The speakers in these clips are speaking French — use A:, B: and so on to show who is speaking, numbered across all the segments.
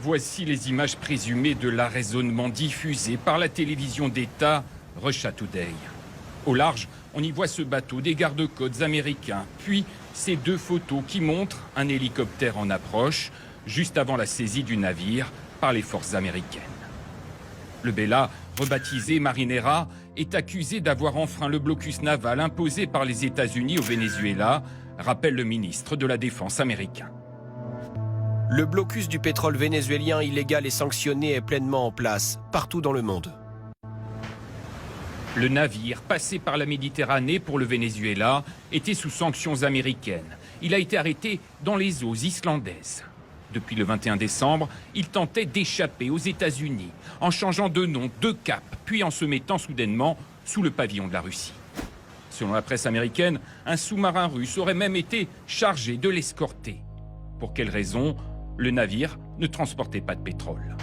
A: Voici les images présumées de l'arraisonnement diffusé par la télévision d'État Russia Today. Au large, on y voit ce bateau des gardes-côtes américains, puis ces deux photos qui montrent un hélicoptère en approche, juste avant la saisie du navire par les forces américaines. Le Bella, rebaptisé Marinera, est accusé d'avoir enfreint le blocus naval imposé par les États-Unis au Venezuela, rappelle le ministre de la Défense américain.
B: Le blocus du pétrole vénézuélien illégal et sanctionné est pleinement en place, partout dans le monde.
A: Le navire, passé par la Méditerranée pour le Venezuela, était sous sanctions américaines. Il a été arrêté dans les eaux islandaises. Depuis le 21 décembre, il tentait d'échapper aux États-Unis, en changeant de nom, de cap, puis en se mettant soudainement sous le pavillon de la Russie. Selon la presse américaine, un sous-marin russe aurait même été chargé de l'escorter. Pour quelle raison ? Le navire ne transportait pas de pétrole.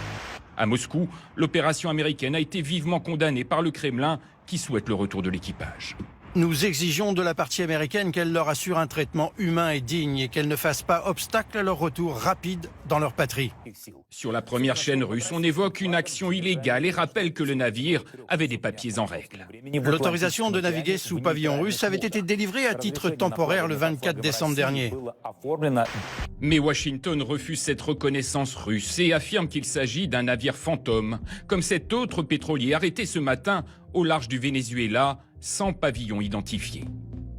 A: À Moscou, l'opération américaine a été vivement condamnée par le Kremlin qui souhaite le retour de l'équipage.
C: Nous exigeons de la partie américaine qu'elle leur assure un traitement humain et digne et qu'elle ne fasse pas obstacle à leur retour rapide dans leur patrie.
A: Sur la première chaîne russe, on évoque une action illégale et rappelle que le navire avait des papiers en règle.
C: L'autorisation de naviguer sous pavillon russe avait été délivrée à titre temporaire le 24 décembre dernier.
A: Mais Washington refuse cette reconnaissance russe et affirme qu'il s'agit d'un navire fantôme, comme cet autre pétrolier arrêté ce matin au large du Venezuela, sans pavillon identifié.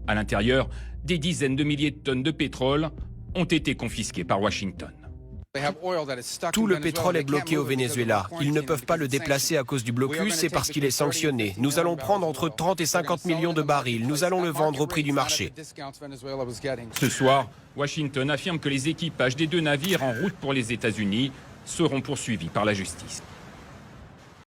A: À l'intérieur, des dizaines de milliers de tonnes de pétrole ont été confisquées par Washington.
B: Tout le pétrole est bloqué au Venezuela. Ils ne peuvent pas le déplacer à cause du blocus et parce qu'il est sanctionné. Nous allons prendre entre 30 et 50 millions de barils. Nous allons le vendre au prix du marché.
A: Ce soir, Washington affirme que les équipages des deux navires en route pour les États-Unis seront poursuivis par la justice.